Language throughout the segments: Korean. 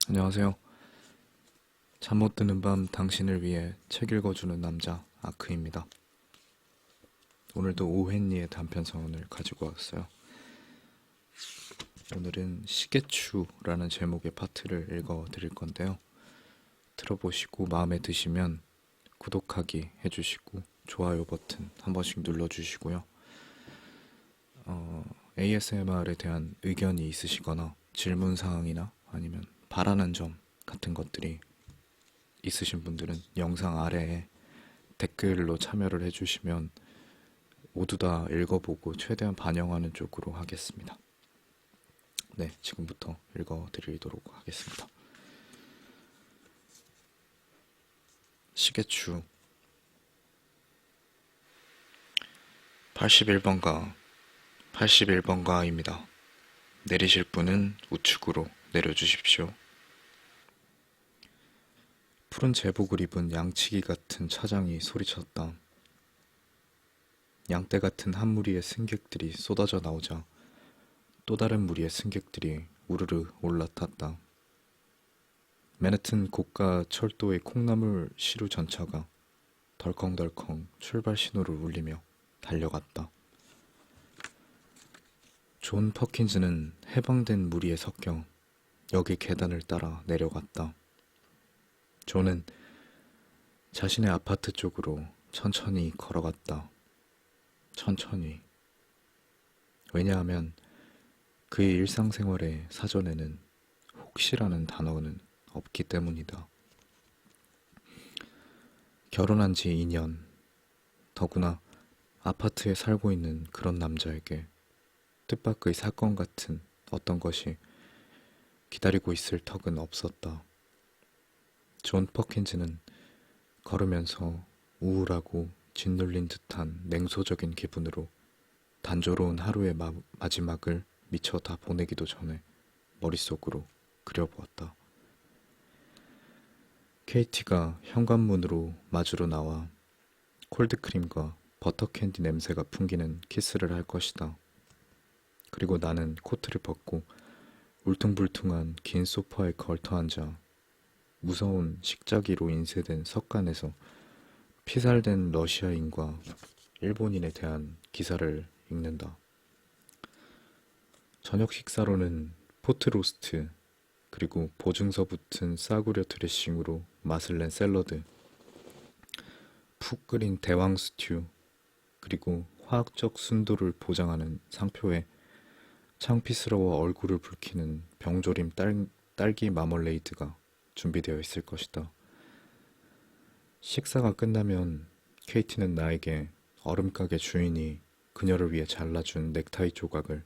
안녕하세요. 잠 못 드는 밤 당신을 위해 책 읽어주는 남자 아크입니다. 오늘도 오웬리의 단편선을 가지고 왔어요. 오늘은 시계추라는 제목의 파트를 읽어드릴 건데요. 들어보시고 마음에 드시면 구독하기 해주시고 좋아요 버튼 한 번씩 눌러주시고요. ASMR에 대한 의견이 있으시거나 질문사항이나 아니면 바라는 점 같은 것들이 있으신 분들은 영상 아래에 댓글로 참여를 해주시면 모두 다 읽어보고 최대한 반영하는 쪽으로 하겠습니다. 네, 지금부터 읽어드리도록 하겠습니다. 시계추 81번가 81번가입니다. 내리실 분은 우측으로 내려주십시오. 푸른 제복을 입은 양치기 같은 차장이 소리쳤다. 양떼 같은 한 무리의 승객들이 쏟아져 나오자 또 다른 무리의 승객들이 우르르 올라탔다. 맨해튼 고가 철도의 콩나물 시루 전차가 덜컹덜컹 출발 신호를 울리며 달려갔다. 존 퍼킨즈는 해방된 무리에 섞여 여기 계단을 따라 내려갔다. 존은 자신의 아파트 쪽으로 천천히 걸어갔다. 천천히. 왜냐하면 그의 일상생활의 사전에는 혹시라는 단어는 없기 때문이다. 결혼한 지 2년, 더구나 아파트에 살고 있는 그런 남자에게 뜻밖의 사건 같은 어떤 것이 기다리고 있을 턱은 없었다. 존 퍼킨즈는 걸으면서 우울하고 짓눌린 듯한 냉소적인 기분으로 단조로운 하루의 마지막을 미처 다 보내기도 전에 머릿속으로 그려보았다. 케이티가 현관문으로 마주로 나와 콜드크림과 버터캔디 냄새가 풍기는 키스를 할 것이다. 그리고 나는 코트를 벗고 울퉁불퉁한 긴 소파에 걸터앉아 무서운 식자기로 인쇄된 석간에서 피살된 러시아인과 일본인에 대한 기사를 읽는다. 저녁 식사로는 포트로스트, 그리고 보증서 붙은 싸구려 드레싱으로 맛을 낸 샐러드, 푹 끓인 대왕 스튜, 그리고 화학적 순도를 보장하는 상표에 창피스러워 얼굴을 붉히는 병조림 딸기 마멀레이드가 준비되어 있을 것이다. 식사가 끝나면 케이티는 나에게 얼음가게 주인이 그녀를 위해 잘라준 넥타이 조각을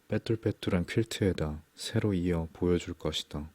빼뚤빼뚤한 퀼트에다 새로 이어 보여줄 것이다.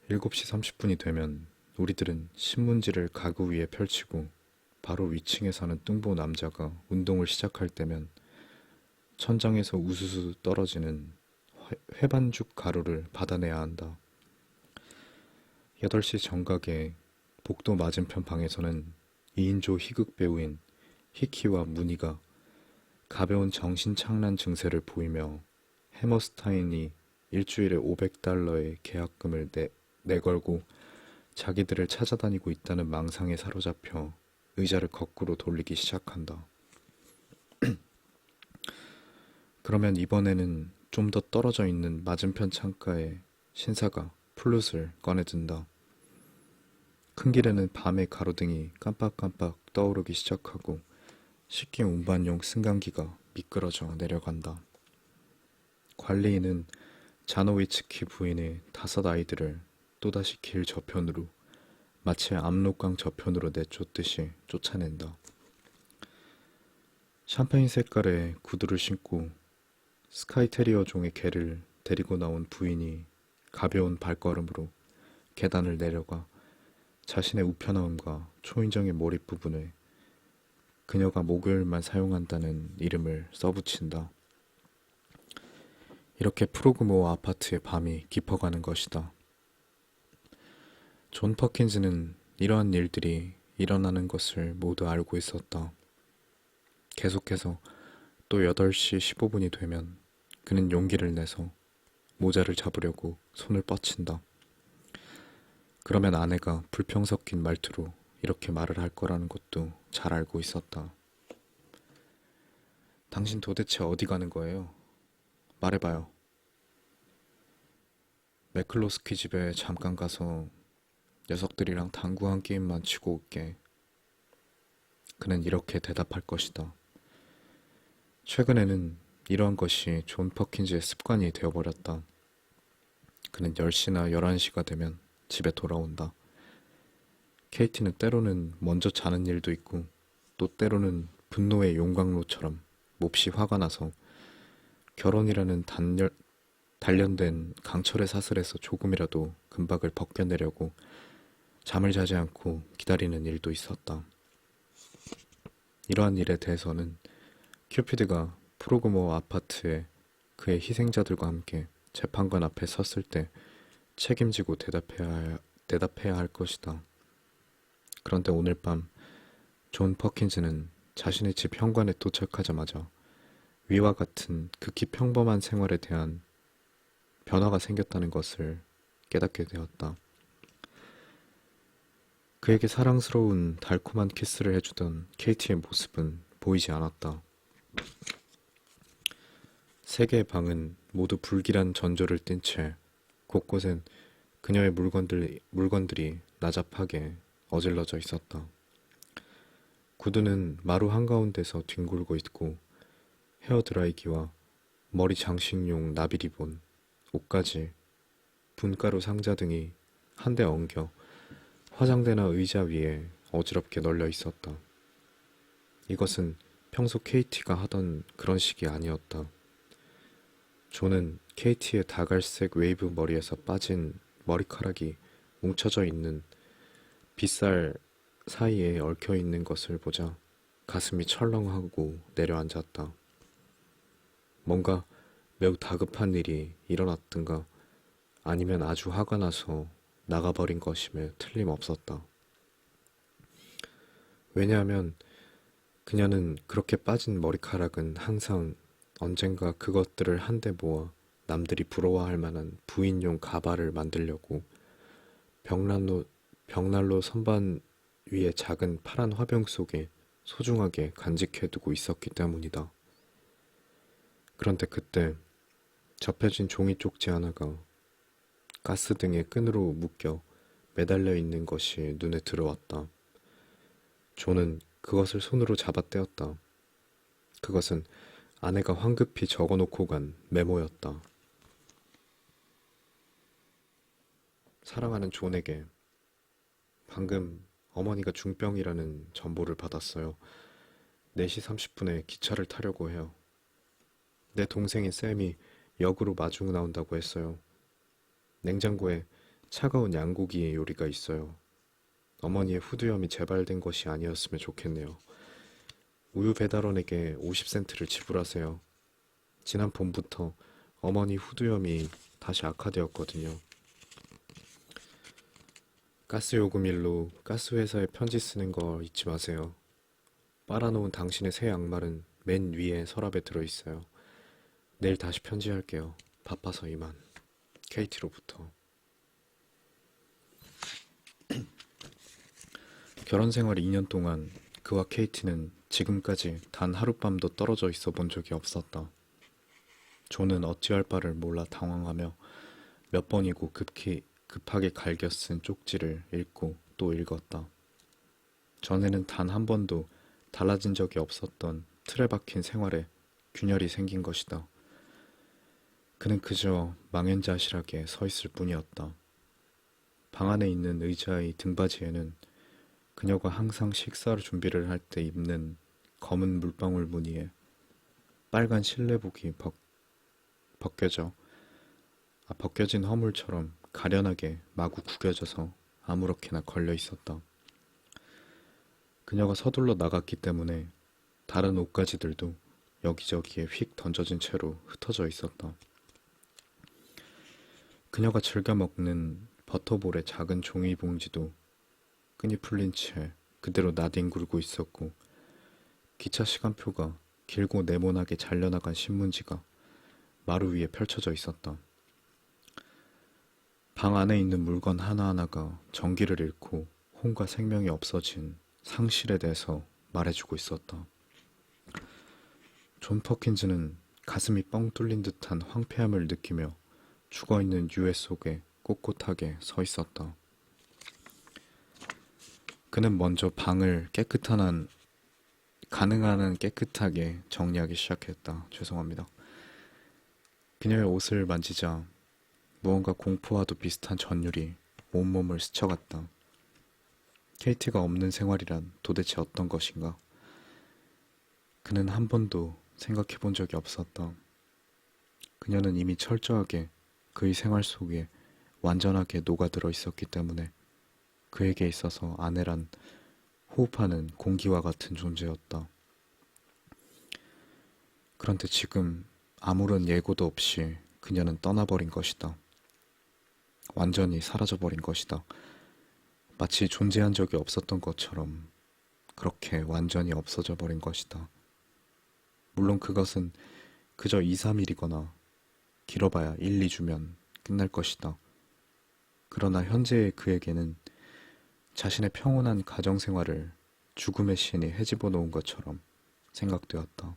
7시 30분이 되면 우리들은 신문지를 가구 위에 펼치고 바로 위층에 사는 뚱보 남자가 운동을 시작할 때면 천장에서 우수수 떨어지는 회반죽 가루를 받아내야 한다. 8시 정각에 복도 맞은편 방에서는 2인조 희극 배우인 히키와 무니가 가벼운 정신착란 증세를 보이며 해머스타인이 일주일에 $500의 계약금을 내걸고 자기들을 찾아다니고 있다는 망상에 사로잡혀 의자를 거꾸로 돌리기 시작한다. 그러면 이번에는 좀 더 떨어져 있는 맞은편 창가에 신사가 플룻을 꺼내든다. 큰 길에는 밤의 가로등이 깜빡깜빡 떠오르기 시작하고 식기 운반용 승강기가 미끄러져 내려간다. 관리인은 자노위츠키 부인의 5 아이들을 또다시 길 저편으로 마치 압록강 저편으로 내쫓듯이 쫓아낸다. 샴페인 색깔의 구두를 신고 스카이테리어 종의 개를 데리고 나온 부인이 가벼운 발걸음으로 계단을 내려가 자신의 우편함과 초인종의 몰입 부분에 그녀가 목요일만 사용한다는 이름을 써붙인다. 이렇게 프로그모 아파트의 밤이 깊어가는 것이다. 존 퍼킨즈는 이러한 일들이 일어나는 것을 모두 알고 있었다. 계속해서 또 8시 15분이 되면 그는 용기를 내서 모자를 잡으려고 손을 뻗친다. 그러면 아내가 불평 섞인 말투로 이렇게 말을 할 거라는 것도 잘 알고 있었다. 당신 도대체 어디 가는 거예요? 말해봐요. 매클로스키 집에 잠깐 가서 녀석들이랑 당구 한 게임만 치고 올게. 그는 이렇게 대답할 것이다. 최근에는 이러한 것이 존 퍼킨즈의 습관이 되어버렸다. 그는 10시나 11시가 되면 집에 돌아온다. 케이티는 때로는 먼저 자는 일도 있고 또 때로는 분노의 용광로처럼 몹시 화가 나서 결혼이라는 단련된 강철의 사슬에서 조금이라도 금박을 벗겨내려고 잠을 자지 않고 기다리는 일도 있었다. 이러한 일에 대해서는 큐피드가 프로그모 아파트에 그의 희생자들과 함께 재판관 앞에 섰을 때 책임지고 대답해야 할 것이다. 그런데 오늘 밤 존 퍼킨즈는 자신의 집 현관에 도착하자마자 위와 같은 극히 평범한 생활에 대한 변화가 생겼다는 것을 깨닫게 되었다. 그에게 사랑스러운 달콤한 키스를 해주던 케이티의 모습은 보이지 않았다. 세 개의 방은 모두 불길한 전조를 띤 채 곳곳엔 그녀의 물건들이 나잡하게 어질러져 있었다. 구두는 마루 한가운데서 뒹굴고 있고 헤어드라이기와 머리 장식용 나비리본, 옷가지, 분가루 상자 등이 한데 엉겨 화장대나 의자 위에 어지럽게 널려 있었다. 이것은 평소 케이티가 하던 그런 식이 아니었다. 존은 케이티의 다갈색 웨이브 머리에서 빠진 머리카락이 뭉쳐져 있는 빗살 사이에 얽혀 있는 것을 보자 가슴이 철렁하고 내려앉았다. 뭔가 매우 다급한 일이 일어났든가 아니면 아주 화가 나서 나가버린 것임에 틀림없었다. 왜냐하면 그녀는 그렇게 빠진 머리카락은 항상 언젠가 그것들을 한데 모아 남들이 부러워할 만한 부인용 가발을 만들려고 벽난로 선반 위에 작은 파란 화병 속에 소중하게 간직해두고 있었기 때문이다. 그런데 그때 접혀진 종이 쪽지 하나가 가스등의 끈으로 묶여 매달려 있는 것이 눈에 들어왔다. 존은 그것을 손으로 잡아떼었다. 그것은 아내가 황급히 적어놓고 간 메모였다. 사랑하는 존에게 방금 어머니가 중병이라는 전보를 받았어요. 4시 30분에 기차를 타려고 해요. 내 동생인 샘이 역으로 마중 나온다고 했어요. 냉장고에 차가운 양고기 요리가 있어요. 어머니의 후두염이 재발된 것이 아니었으면 좋겠네요. 우유 배달원에게 50센트를 지불하세요. 지난 봄부터 어머니 후두염이 다시 악화되었거든요. 가스요금일로 가스회사에 편지 쓰는 거 잊지 마세요. 빨아놓은 당신의 새 양말은 맨 위에 서랍에 들어있어요. 내일 다시 편지할게요. 바빠서 이만. 케이티로부터. 결혼 생활 2년 동안 그와 케이티는 지금까지 단 하룻밤도 떨어져 있어 본 적이 없었다. 존은 어찌할 바를 몰라 당황하며 몇 번이고 급하게 갈겨 쓴 쪽지를 읽고 또 읽었다. 전에는 단 한 번도 달라진 적이 없었던 틀에 박힌 생활에 균열이 생긴 것이다. 그는 그저 망연자실하게 서 있을 뿐이었다. 방 안에 있는 의자의 등받이에는 그녀가 항상 식사를 준비를 할 때 입는 검은 물방울 무늬에 빨간 실내복이 벗겨진 허물처럼 가련하게 마구 구겨져서 아무렇게나 걸려 있었다. 그녀가 서둘러 나갔기 때문에 다른 옷가지들도 여기저기에 휙 던져진 채로 흩어져 있었다. 그녀가 즐겨 먹는 버터볼의 작은 종이 봉지도 끈이 풀린 채 그대로 나뒹굴고 있었고 기차 시간표가 길고 네모나게 잘려나간 신문지가 마루 위에 펼쳐져 있었다. 방 안에 있는 물건 하나하나가 전기를 잃고 혼과 생명이 없어진 상실에 대해서 말해주고 있었다. 존 퍼킨즈는 가슴이 뻥 뚫린 듯한 황폐함을 느끼며 죽어있는 유해 속에 꼿꼿하게 서 있었다. 그는 먼저 방을 가능한 한 깨끗하게 정리하기 시작했다. 죄송합니다. 그녀의 옷을 만지자 무언가 공포와도 비슷한 전율이 온몸을 스쳐갔다. 케이티가 없는 생활이란 도대체 어떤 것인가? 그는 한 번도 생각해 본 적이 없었다. 그녀는 이미 철저하게 그의 생활 속에 완전하게 녹아들어 있었기 때문에 그에게 있어서 아내란 호흡하는 공기와 같은 존재였다. 그런데 지금 아무런 예고도 없이 그녀는 떠나버린 것이다. 완전히 사라져버린 것이다. 마치 존재한 적이 없었던 것처럼 그렇게 완전히 없어져 버린 것이다. 물론 그것은 그저 2, 3일이거나 길어봐야 1, 2주면 끝날 것이다. 그러나 현재의 그에게는 자신의 평온한 가정생활을 죽음의 신이 헤집어 놓은 것처럼 생각되었다.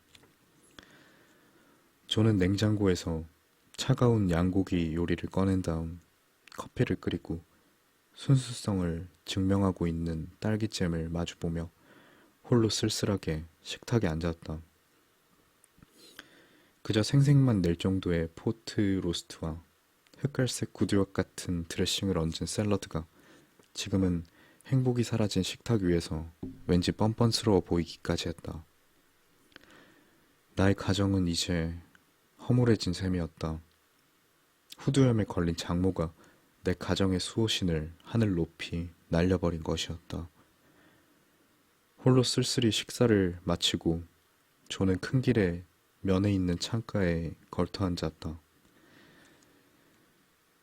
존은 냉장고에서 차가운 양고기 요리를 꺼낸 다음 커피를 끓이고 순수성을 증명하고 있는 딸기잼을 마주보며 홀로 쓸쓸하게 식탁에 앉았다. 그저 생색만 낼 정도의 포트 로스트와 흑갈색 구두역 같은 드레싱을 얹은 샐러드가 지금은 행복이 사라진 식탁 위에서 왠지 뻔뻔스러워 보이기까지 했다. 나의 가정은 이제 허물해진 셈이었다. 후두염에 걸린 장모가 내 가정의 수호신을 하늘 높이 날려버린 것이었다. 홀로 쓸쓸히 식사를 마치고 존은 큰 길에 면에 있는 창가에 걸터 앉았다.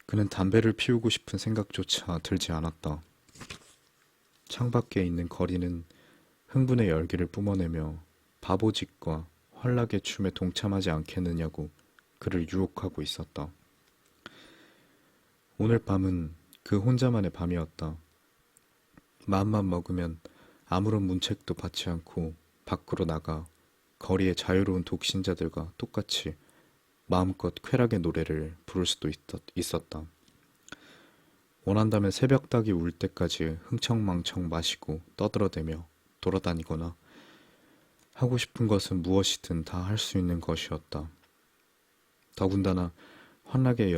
그는 담배를 피우고 싶은 생각조차 들지 않았다. 창밖에 있는 거리는 흥분의 열기를 뿜어내며 바보짓과 환락의 춤에 동참하지 않겠느냐고 그를 유혹하고 있었다. 오늘 밤은 그 혼자만의 밤이었다. 마음만 먹으면 아무런 문책도 받지 않고 밖으로 나가 거리의 자유로운 독신자들과 똑같이 마음껏 쾌락의 노래를 부를 수도 있었다. 원한다면 새벽닭이 울 때까지 흥청망청 마시고 떠들어대며 돌아다니거나 하고 싶은 것은 무엇이든 다 할 수 있는 것이었다. 더군다나 환락의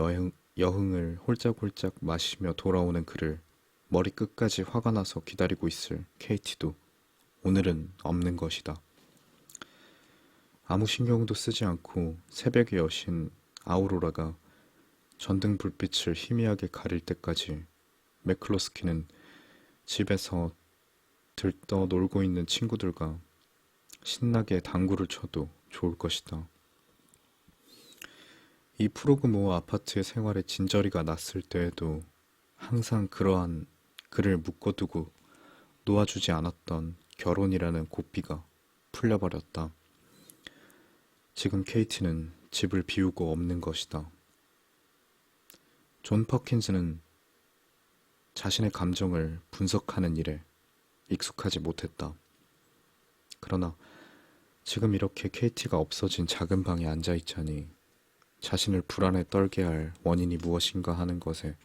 여흥을 홀짝홀짝 마시며 돌아오는 그를 머리끝까지 화가 나서 기다리고 있을 케이티도 오늘은 없는 것이다. 아무 신경도 쓰지 않고 새벽의 여신 아우로라가 전등 불빛을 희미하게 가릴 때까지 매클로스키는 집에서 들떠 놀고 있는 친구들과 신나게 당구를 쳐도 좋을 것이다. 이 프로그모 아파트의 생활에 진저리가 났을 때에도 항상 그러한 그를 묶어두고 놓아주지 않았던 결혼이라는 고삐가 풀려버렸다. 지금 케이티는 집을 비우고 없는 것이다. 존 퍼킨즈는 자신의 감정을 분석하는 일에 익숙하지 못했다. 그러나 지금 이렇게 케이티가 없어진 작은 방에 앉아있자니 자신을 불안에 떨게 할 원인이 무엇인가 하는 것에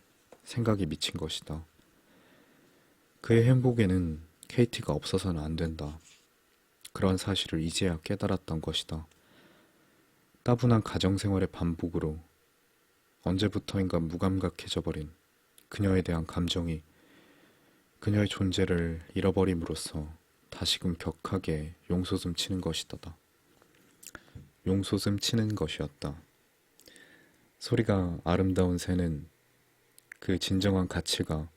생각이 미친 것이다. 그의 행복에는 케이티가 없어서는 안 된다. 그런 사실을 이제야 깨달았던 것이다. 따분한 가정생활의 반복으로 언제부터인가 무감각해져 버린 그녀에 대한 감정이 그녀의 존재를 잃어버림으로써 다시금 격하게 용솟음 치는 것이다. 용솟음 치는 것이었다. 소리가 아름다운 새는 그 진정한 가치가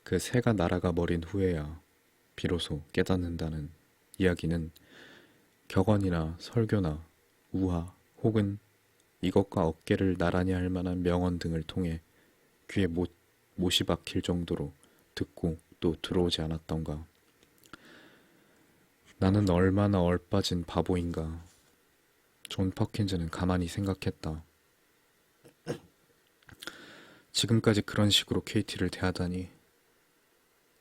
그 새가 날아가 버린 후에야 비로소 깨닫는다는 이야기는 격언이나 설교나 우화 혹은 이것과 어깨를 나란히 할 만한 명언 등을 통해 귀에 못이 박힐 정도로 듣고 또 들어오지 않았던가. 나는 얼마나 얼빠진 바보인가. 존 퍼킨즈는 가만히 생각했다. 지금까지 그런 식으로 KT를 대하다니.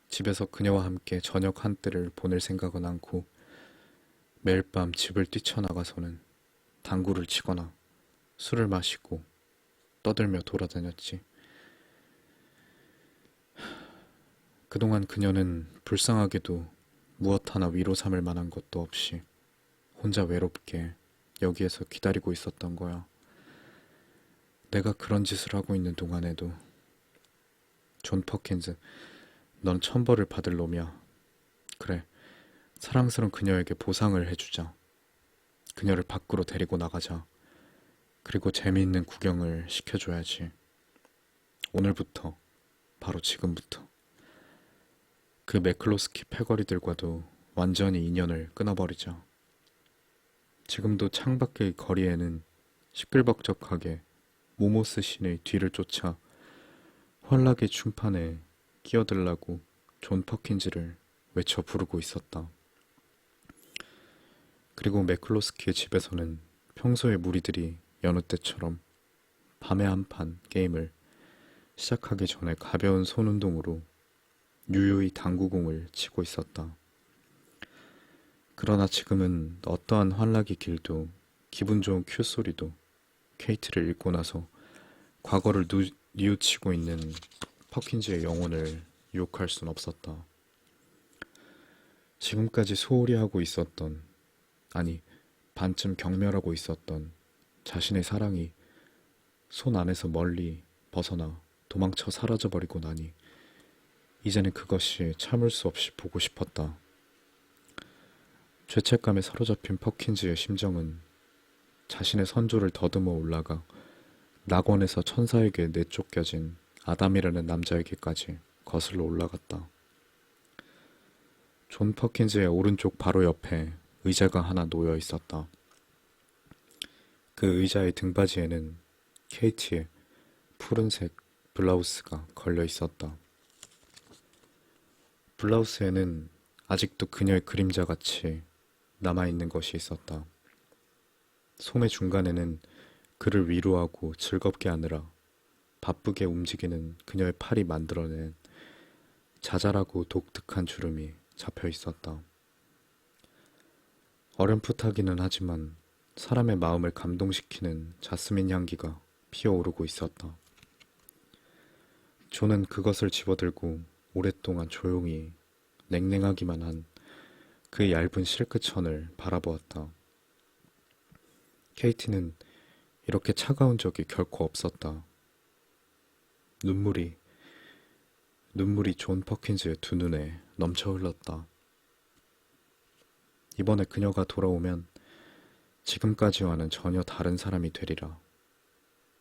집에서 그녀와 함께 저녁 한때를 보낼 생각은 않고 매일 밤 집을 뛰쳐나가서는 당구를 치거나 술을 마시고 떠들며 돌아다녔지. 그동안 그녀는 불쌍하게도 무엇 하나 위로 삼을 만한 것도 없이 혼자 외롭게 여기에서 기다리고 있었던 거야. 내가 그런 짓을 하고 있는 동안에도. 존 퍼킨즈, 넌 천벌을 받을 놈이야. 그래, 사랑스러운 그녀에게 보상을 해주자. 그녀를 밖으로 데리고 나가자. 그리고 재미있는 구경을 시켜줘야지. 오늘부터, 바로 지금부터. 그 매클로스키 패거리들과도 완전히 인연을 끊어버리자. 지금도 창밖의 거리에는 시끌벅적하게 모모스 신의 뒤를 쫓아 환락의 춤판에 끼어들라고 존 퍼킨즈를 외쳐 부르고 있었다. 그리고 매클로스키의 집에서는 평소의 무리들이 여느 때처럼 밤에 한 판 게임을 시작하기 전에 가벼운 손운동으로 유유히 당구공을 치고 있었다. 그러나 지금은 어떠한 환락의 길도 기분 좋은 큐소리도 케이트를 읽고 나서 과거를 뉘우치고 있는 퍼킨즈의 영혼을 유혹할 순 없었다. 지금까지 소홀히 하고 있었던, 아니 반쯤 경멸하고 있었던 자신의 사랑이 손 안에서 멀리 벗어나 도망쳐 사라져버리고 나니 이제는 그것이 참을 수 없이 보고 싶었다. 죄책감에 사로잡힌 퍼킨즈의 심정은 자신의 선조를 더듬어 올라가 낙원에서 천사에게 내쫓겨진 아담이라는 남자에게까지 거슬러 올라갔다. 존 퍼킨즈의 오른쪽 바로 옆에 의자가 하나 놓여 있었다. 그 의자의 등받이에는 케이티의 푸른색 블라우스가 걸려 있었다. 블라우스에는 아직도 그녀의 그림자같이 남아있는 것이 있었다. 소매 중간에는 그를 위로하고 즐겁게 하느라 바쁘게 움직이는 그녀의 팔이 만들어낸 자잘하고 독특한 주름이 잡혀 있었다. 어렴풋하기는 하지만 사람의 마음을 감동시키는 자스민 향기가 피어오르고 있었다. 존은 그것을 집어들고 오랫동안 조용히 냉랭하기만 한 그 얇은 실크천을 바라보았다. 케이티는 이렇게 차가운 적이 결코 없었다. 눈물이 존 퍼킨즈의 두 눈에 넘쳐 흘렀다. 이번에 그녀가 돌아오면 지금까지와는 전혀 다른 사람이 되리라.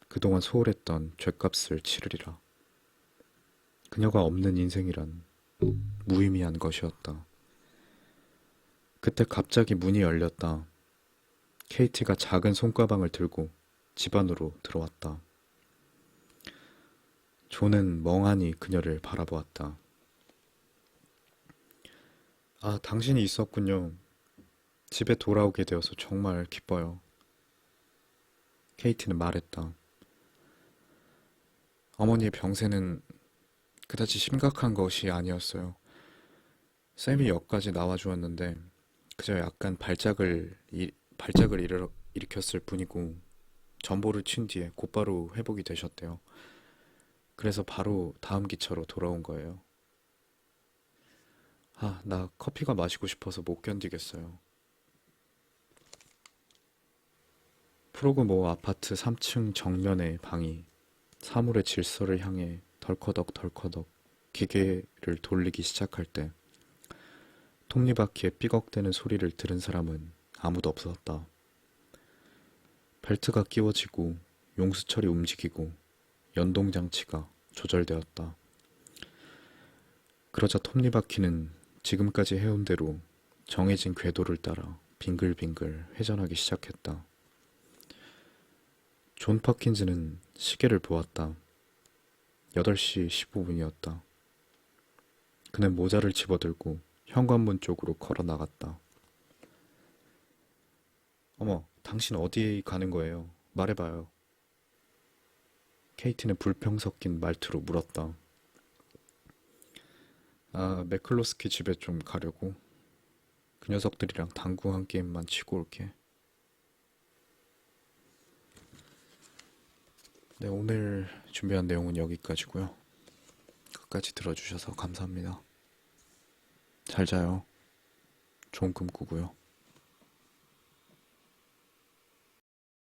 그동안 소홀했던 죗값을 치르리라. 그녀가 없는 인생이란 무의미한 것이었다. 그때 갑자기 문이 열렸다. 케이티가 작은 손가방을 들고 집 안으로 들어왔다. 존은 멍하니 그녀를 바라보았다. 아, 당신이 있었군요. 집에 돌아오게 되어서 정말 기뻐요. 케이티는 말했다. 어머니의 병세는 그다지 심각한 것이 아니었어요. 쌤이 역까지 나와주었는데 그저 약간 발작을 일으켰을 뿐이고 전보를 친 뒤에 곧바로 회복이 되셨대요. 그래서 바로 다음 기차로 돌아온 거예요. 아, 나 커피가 마시고 싶어서 못 견디겠어요. 프로그모 아파트 3층 정면의 방이 사물의 질서를 향해 덜커덕 기계를 돌리기 시작할 때 톱니바퀴의 삐걱대는 소리를 들은 사람은 아무도 없었다. 벨트가 끼워지고 용수철이 움직이고 연동장치가 조절되었다. 그러자 톱니바퀴는 지금까지 해온 대로 정해진 궤도를 따라 빙글빙글 회전하기 시작했다. 존 퍼킨즈는 시계를 보았다. 8시 15분이었다. 그는 모자를 집어들고 현관문 쪽으로 걸어 나갔다. 어머, 당신 어디 가는 거예요? 말해봐요. 케이티는 불평 섞인 말투로 물었다. 아, 매클로스키 집에 좀 가려고. 그 녀석들이랑 당구 한 게임만 치고 올게. 네, 오늘 준비한 내용은 여기까지고요. 끝까지 들어주셔서 감사합니다. 잘 자요. 좋은 꿈 꾸고요.